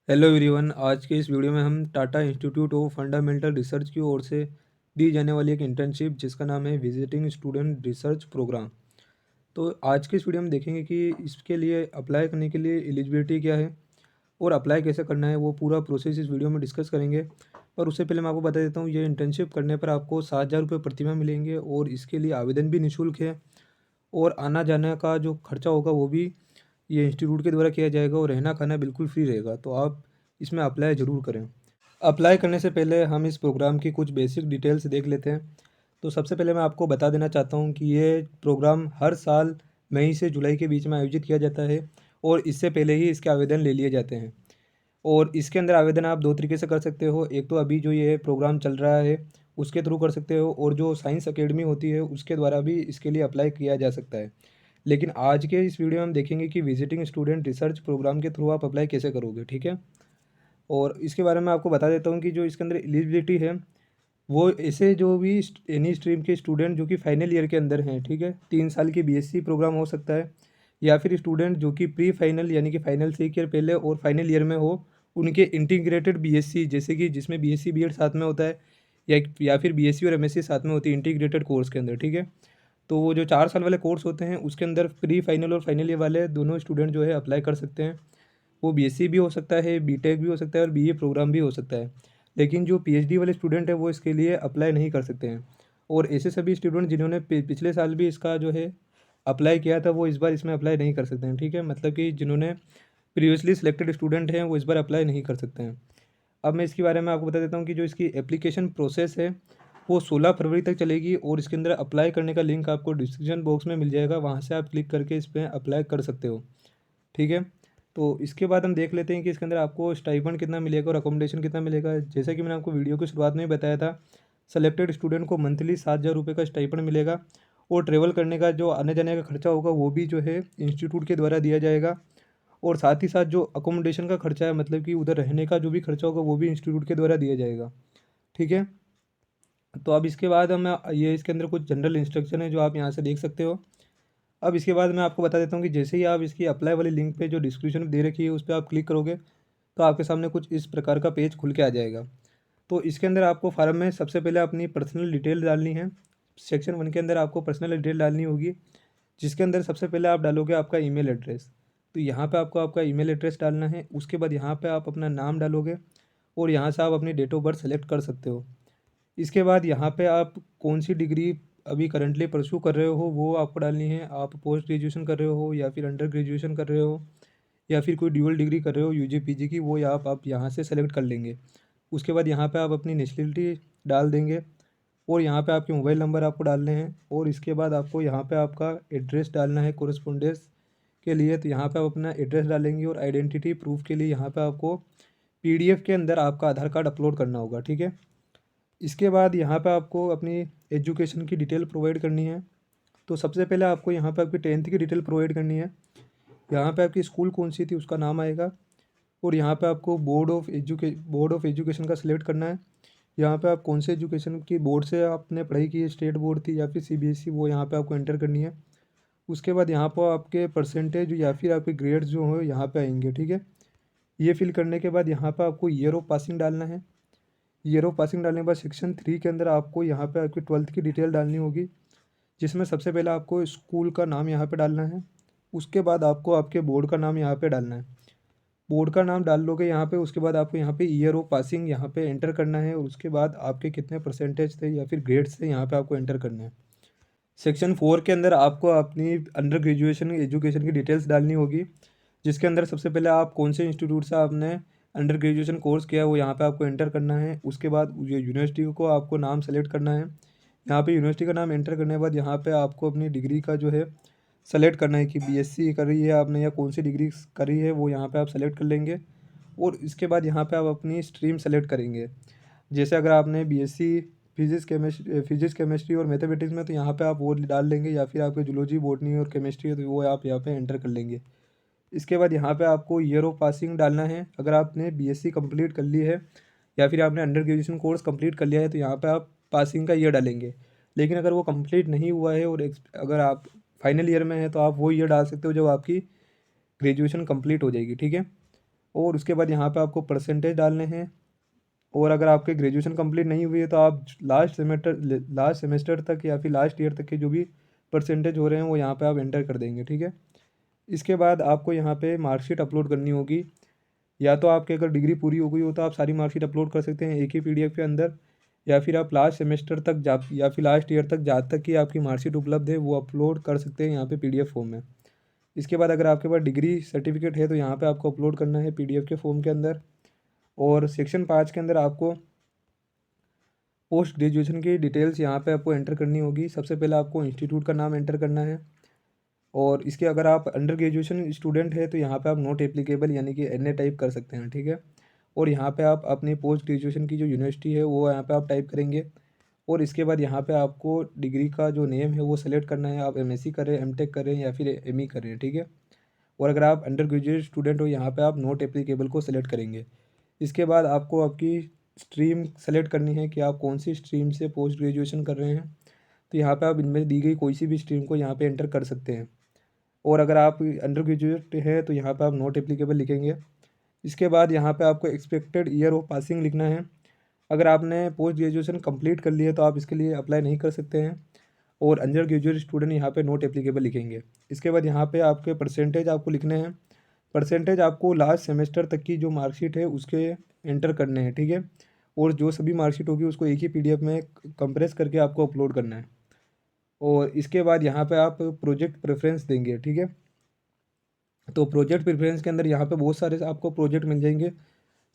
Hello everyone. आज के इस वीडियो में हम Tata institute of fundamental research की ओर से दी जाने वाली एक इंटर्नशिप जिसका नाम है विजिटिंग स्टूडेंट रिसर्च प्रोग्राम। तो आज के इस वीडियो में देखेंगे कि इसके लिए अप्लाई करने के लिए एलिजिबिलिटी क्या है और अप्लाई कैसे करना है, वो पूरा प्रोसेस इस वीडियो में डिस्कस करेंगे। और उससे पहले मैं आपको बता देता हूँ, ये इंटर्नशिप करने पर आपको 7,000 रुपये प्रतिमाह मिलेंगे और इसके लिए आवेदन भी निःशुल्क है। और आना जाने का जो खर्चा होगा वो भी ये इंस्टीट्यूट के द्वारा किया जाएगा और रहना खाना बिल्कुल फ्री रहेगा। तो आप इसमें अप्लाई ज़रूर करें। अप्लाई करने से पहले हम इस प्रोग्राम की कुछ बेसिक डिटेल्स देख लेते हैं। तो सबसे पहले मैं आपको बता देना चाहता हूँ कि ये प्रोग्राम हर साल मई से जुलाई के बीच में आयोजित किया जाता है और इससे पहले ही इसके आवेदन ले लिए जाते हैं। और इसके अंदर आवेदन आप दो तरीके से कर सकते हो। एक तो अभी जो ये प्रोग्राम चल रहा है उसके थ्रू कर सकते हो, और जो साइंस अकेडमी होती है उसके द्वारा भी इसके लिए अप्लाई किया जा सकता है। लेकिन आज के इस वीडियो में हम देखेंगे कि विजिटिंग स्टूडेंट रिसर्च प्रोग्राम के थ्रू आप अप्लाई कैसे करोगे, ठीक है। और इसके बारे में आपको बता देता हूँ कि जो इसके अंदर एलिजिबिलिटी है वो ऐसे जो भी एनी स्ट्रीम के स्टूडेंट जो कि फाइनल ईयर के अंदर हैं, ठीक है, 3 साल की बीएससी प्रोग्राम हो सकता है, या फिर स्टूडेंट जो कि प्री फाइनल यानी कि फाइनल से 1 ईयर पहले और फाइनल ईयर में हो, उनके इंटीग्रेटेड बीएससी, जैसे कि जिसमें बीएससी बीएड साथ में होता है, या फिर बीएससी और एमएससी साथ में होती है इंटीग्रेटेड कोर्स के अंदर, ठीक है। तो वो जो 4 साल वाले कोर्स होते हैं उसके अंदर प्री फाइनल और फाइनल ईयर वाले दोनों स्टूडेंट जो है अप्लाई कर सकते हैं। वो बीएससी भी हो सकता है, बीटेक भी हो सकता है और बीए प्रोग्राम भी हो सकता है। लेकिन जो पीएचडी वाले स्टूडेंट हैं वो इसके लिए अप्लाई नहीं कर सकते हैं। और ऐसे सभी स्टूडेंट जिन्होंने पिछले साल भी इसका जो है अप्लाई किया था वो इस बार इसमें अप्लाई नहीं कर सकते हैं, ठीक है। मतलब कि जिन्होंने प्रीवियसली सिलेक्टेड स्टूडेंट हैं वो इस बार अप्लाई नहीं कर सकते हैं। अब मैं इसके बारे में आपको बता देता हूँ कि जो इसकी एप्लीकेशन प्रोसेस है वो 16 फरवरी तक चलेगी, और इसके अंदर अप्लाई करने का लिंक आपको डिस्क्रिप्शन बॉक्स में मिल जाएगा, वहाँ से आप क्लिक करके इस पर अप्लाई कर सकते हो, ठीक है। तो इसके बाद हम देख लेते हैं कि इसके अंदर आपको स्टाइपेंड कितना मिलेगा और अकोमोडेशन कितना मिलेगा। जैसा कि मैंने आपको वीडियो की शुरुआत में ही बताया था, सेलेक्टेड स्टूडेंट को मंथली 7,000 रुपये का स्टाइपेंड मिलेगा, और ट्रेवल करने का जो आने जाने का खर्चा होगा वो भी जो है इंस्टीट्यूट के द्वारा दिया जाएगा। और साथ ही साथ जो अकोमोडेशन का खर्चा है, मतलब कि उधर रहने का जो भी खर्चा होगा वो भी इंस्टीट्यूट के द्वारा दिया जाएगा, ठीक है। तो अब इसके बाद हम ये इसके अंदर कुछ जनरल इंस्ट्रक्शन है जो आप यहाँ से देख सकते हो। अब इसके बाद मैं आपको बता देता हूँ कि जैसे ही आप इसकी अप्लाई वाली लिंक पे जो डिस्क्रिप्शन में दे रखी है उस पर आप क्लिक करोगे तो आपके सामने कुछ इस प्रकार का पेज खुल के आ जाएगा। तो इसके अंदर आपको फार्म में सबसे पहले अपनी पर्सनल डिटेल डालनी है। सेक्शन 1 के अंदर आपको पर्सनल डिटेल डालनी होगी, जिसके अंदर सबसे पहले आप डालोगे आपका ईमेल एड्रेस। तो यहाँ पे आपको आपका ईमेल एड्रेस डालना है। उसके बाद यहाँ पे आप अपना नाम डालोगे और यहाँ से आप अपनी डेट ऑफ बर्थ सेलेक्ट कर सकते हो। इसके बाद यहाँ पे आप कौन सी डिग्री अभी करंटली परस्यू कर रहे हो वो आपको डालनी है। आप पोस्ट ग्रेजुएशन कर रहे हो या फिर अंडर ग्रेजुएशन कर रहे हो या फिर कोई ड्यूअल डिग्री कर रहे हो यूजी पीजी की, वो आप यहाँ से सेलेक्ट कर लेंगे। उसके बाद यहाँ पे आप अपनी नेशनलिटी डाल देंगे और यहाँ पे आपके मोबाइल नंबर आपको डालने हैं। और इसके बाद आपको यहाँ पे आपका एड्रेस डालना है कोरेस्पोंडेंस के लिए। तो यहाँ पे आप अपना एड्रेस डालेंगे और आइडेंटिटी प्रूफ के लिए यहाँ पे आपको पीडीएफ के अंदर आपका आधार कार्ड अपलोड करना होगा, ठीक है। इसके बाद यहाँ पे आपको अपनी एजुकेशन की डिटेल प्रोवाइड करनी है। तो सबसे पहले आपको यहाँ पे आपकी 10th की डिटेल प्रोवाइड करनी है। यहाँ पे आपकी स्कूल कौन सी थी उसका नाम आएगा, और यहाँ पे आपको बोर्ड ऑफ एजुकेशन का सिलेक्ट करना है। यहाँ पे आप कौन से एजुकेशन की बोर्ड से आपने पढ़ाई की है, स्टेट बोर्ड थी या फिर सीबीएसई, वो यहाँ पे आपको एंटर करनी है। उसके बाद यहाँ पर आपके परसेंटेज या फिर आपके ग्रेड्स जो हो यहाँ पे आएंगे, ठीक है। ये फिल करने के बाद यहाँ पर आपको ईयर ऑफ पासिंग डालना है। ईयर ऑफ पासिंग डालने के बाद सेक्शन 3 के अंदर आपको यहाँ पे आपकी 12th की डिटेल डालनी होगी, जिसमें सबसे पहले आपको स्कूल का नाम यहाँ पे डालना है। उसके बाद आपको आपके बोर्ड का नाम यहाँ पे डालना है। बोर्ड का नाम डाल लोगे यहाँ पे, उसके बाद आपको यहाँ पे ईयर ऑफ पासिंग यहाँ पे एंटर करना है, और उसके बाद आपके कितने परसेंटेज थे या फिर ग्रेड्स थे यहाँ पे आपको एंटर करना है। सेक्शन 4 के अंदर आपको अपनी अंडर ग्रेजुएशन एजुकेशन की डिटेल्स डालनी होगी, जिसके अंदर सबसे पहले आप कौन से इंस्टीट्यूट से आपने अंडर ग्रेजुएशन कोर्स किया है वो यहाँ पे आपको एंटर करना है। उसके बाद ये यूनिवर्सिटी को आपको नाम सेलेक्ट करना है। यहाँ पे यूनिवर्सिटी का नाम एंटर करने के बाद यहाँ पे आपको अपनी डिग्री का जो है सेलेक्ट करना है कि बीएससी करी है आपने या कौन सी डिग्री करी है, वो यहाँ पे आप सेलेक्ट कर लेंगे। और इसके बाद यहाँ पे आप अपनी स्ट्रीम सेलेक्ट करेंगे। जैसे अगर आपने बीएससी फिजिक्स केमिस्ट्री और मैथमेटिक्स में, तो यहाँ पे आप वो डाल लेंगे, या फिर आपके जूलॉजी बॉटनी और केमिस्ट्री है तो वो आप यहाँ पे एंटर कर लेंगे। इसके बाद यहाँ पे आपको ईयर ऑफ पासिंग डालना है। अगर आपने बीएससी कंप्लीट कर ली है या फिर आपने अंडर ग्रेजुएशन कोर्स कंप्लीट कर लिया है तो यहाँ पे आप पासिंग का ईयर डालेंगे। लेकिन अगर वो कंप्लीट नहीं हुआ है और अगर आप फाइनल ईयर में हैं तो आप वो ईयर डाल सकते हो जब आपकी ग्रेजुएशन कंप्लीट हो जाएगी, ठीक है। और उसके बाद यहाँ पे आपको परसेंटेज डालने हैं। और अगर आपके ग्रेजुएशन कंप्लीट नहीं हुई है तो आप लास्ट सेमेस्टर तक या फिर लास्ट ईयर तक के जो भी परसेंटेज हो रहे हैं वो यहाँ पे आप एंटर कर देंगे, ठीक है। इसके बाद आपको यहाँ पे मार्कशीट अपलोड करनी होगी। या तो आपकी अगर डिग्री पूरी हो गई हो तो आप सारी मार्कशीट अपलोड कर सकते हैं एक ही पीडीएफ के अंदर, या फिर आप लास्ट सेमेस्टर तक जा या फिर लास्ट ईयर तक जहाँ तक कि आपकी मार्कशीट उपलब्ध है वो अपलोड कर सकते हैं यहाँ पे पीडीएफ फॉर्म में। इसके बाद अगर आपके पास डिग्री सर्टिफिकेट है तो यहाँ पे आपको अपलोड करना है पीडीएफ के फॉर्म के अंदर। और सेक्शन 5 के अंदर आपको पोस्ट ग्रेजुएशन की डिटेल्स यहाँ पे आपको एंटर करनी होगी। सबसे पहले आपको इंस्टीट्यूट का नाम एंटर करना है। और इसके अगर आप अंडर ग्रेजुएशन स्टूडेंट है तो यहाँ पे आप नॉट एप्लीकेबल यानी कि एन ए टाइप कर सकते हैं, ठीक है। और यहाँ पे आप अपनी पोस्ट ग्रेजुएशन की जो यूनिवर्सिटी है वो यहाँ पे आप टाइप करेंगे। और इसके बाद यहाँ पे आपको डिग्री का जो नेम है वो सेलेक्ट करना है, आप एमएससी करें, एमटेक करें या फिर एमई करें, ठीक है। और अगर आप अंडर ग्रेजुएट स्टूडेंट हो यहाँ पे आप नॉट एप्लीकेबल को सेलेक्ट करेंगे। इसके बाद आपको आपकी स्ट्रीम सेलेक्ट करनी है कि आप कौन सी स्ट्रीम से पोस्ट ग्रेजुएशन कर रहे हैं। तो यहाँ पे आप इनमें दी गई कोई सी भी स्ट्रीम को यहाँ पे एंटर कर सकते हैं। और अगर आप अंडर ग्रेजुएट हैं तो यहाँ पे आप नॉट एप्लीकेबल लिखेंगे। इसके बाद यहाँ पे आपको एक्सपेक्टेड ईयर ऑफ पासिंग लिखना है। अगर आपने पोस्ट ग्रेजुएशन कंप्लीट कर लिया तो आप इसके लिए अप्लाई नहीं कर सकते हैं। और अंडर ग्रेजुएट स्टूडेंट यहाँ पे नॉट एप्लीकेबल लिखेंगे। इसके बाद यहाँ पे आपके परसेंटेज आपको लिखने हैं। परसेंटेज आपको लास्ट सेमेस्टर तक की जो मार्कशीट है उसके एंटर करने हैं, ठीक है। और जो सभी मार्कशीट होगी उसको एक ही पीडीएफ में कंप्रेस करके आपको अपलोड करना है। और इसके बाद यहाँ पे आप प्रोजेक्ट प्रेफरेंस देंगे, ठीक है। तो प्रोजेक्ट प्रेफरेंस के अंदर यहाँ पे बहुत सारे आपको प्रोजेक्ट मिल जाएंगे।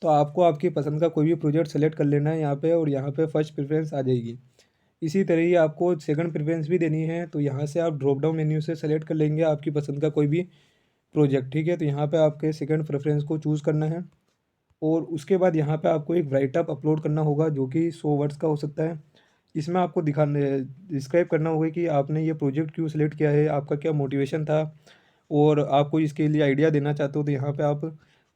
तो आपको आपकी पसंद का कोई भी प्रोजेक्ट सेलेक्ट कर लेना है यहाँ पे, और यहाँ पे फर्स्ट प्रेफरेंस आ जाएगी। इसी तरह ही आपको सेकंड प्रेफरेंस भी देनी है। तो यहाँ से आप ड्रॉप डाउन मेन्यू से सेलेक्ट कर लेंगे आपकी पसंद का कोई भी प्रोजेक्ट, ठीक है। तो यहाँ पे आपके सेकंड प्रेफरेंस को चूज़ करना है। और उसके बाद यहाँ पे आपको एक राइट अप अपलोड करना होगा जो कि 100 वर्ड्स का हो सकता है। इसमें आपको दिखाने डिस्क्राइब करना होगा कि आपने ये प्रोजेक्ट क्यों सिलेक्ट किया है, आपका क्या मोटिवेशन था, और आपको इसके लिए आइडिया देना चाहते हो तो यहाँ पे आप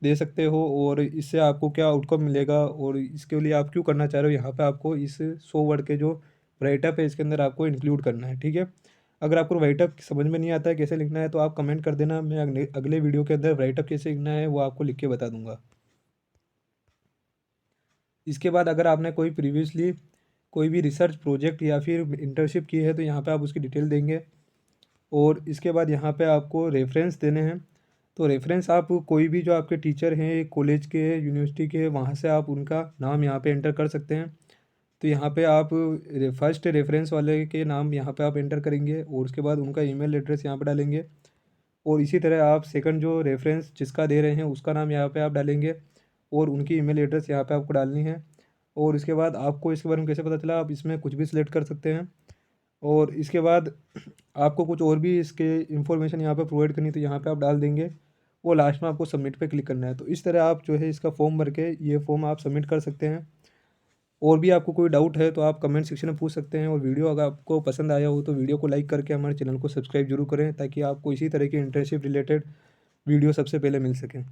दे सकते हो, और इससे आपको क्या आउटकम मिलेगा और इसके लिए आप क्यों करना चाह रहे हो, यहाँ पे आपको इस 100 वर्ड के जो राइटअप है इसके अंदर आपको इंक्लूड करना है, ठीक है। अगर आपको राइटअप समझ में नहीं आता है कैसे लिखना है तो आप कमेंट कर देना, मैं अगले वीडियो के अंदर राइटअप कैसे लिखना है वो आपको लिख के बता दूंगा। इसके बाद अगर आपने कोई प्रीवियसली कोई भी रिसर्च प्रोजेक्ट या फिर इंटर्नशिप की है तो यहाँ पे आप उसकी डिटेल देंगे। और इसके बाद यहाँ पे आपको रेफरेंस देने हैं। तो रेफरेंस आप कोई भी जो आपके टीचर हैं कॉलेज के, यूनिवर्सिटी के, वहाँ से आप उनका नाम यहाँ पे एंटर कर सकते हैं। तो यहाँ पे आप फर्स्ट रेफरेंस वाले के नाम यहाँ पे आप एंटर करेंगे और उसके बाद उनका ईमेल एड्रेस यहाँ पे डालेंगे। और इसी तरह आप सेकंड जो रेफरेंस जिसका दे रहे हैं उसका नाम यहाँ पे आप डालेंगे और उनकी ईमेल एड्रेस यहाँ पे आपको डालनी है। और इसके बाद आपको इसके बारे में कैसे पता चला, आप इसमें कुछ भी सिलेक्ट कर सकते हैं। और इसके बाद आपको कुछ और भी इसके इंफॉर्मेशन यहाँ पे प्रोवाइड करनी है तो यहाँ पे आप डाल देंगे। और लास्ट में आपको सबमिट पे क्लिक करना है। तो इस तरह आप जो है इसका फॉर्म भर के ये फॉर्म आप सबमिट कर सकते हैं। और भी आपको कोई डाउट है तो आप कमेंट सेक्शन में पूछ सकते हैं। और वीडियो अगर आपको पसंद आया हो तो वीडियो को लाइक करके हमारे चैनल को सब्सक्राइब जरूर करें ताकि आपको इसी तरह की इंटर्नशिप रिलेटेड वीडियो सबसे पहले मिल सकें।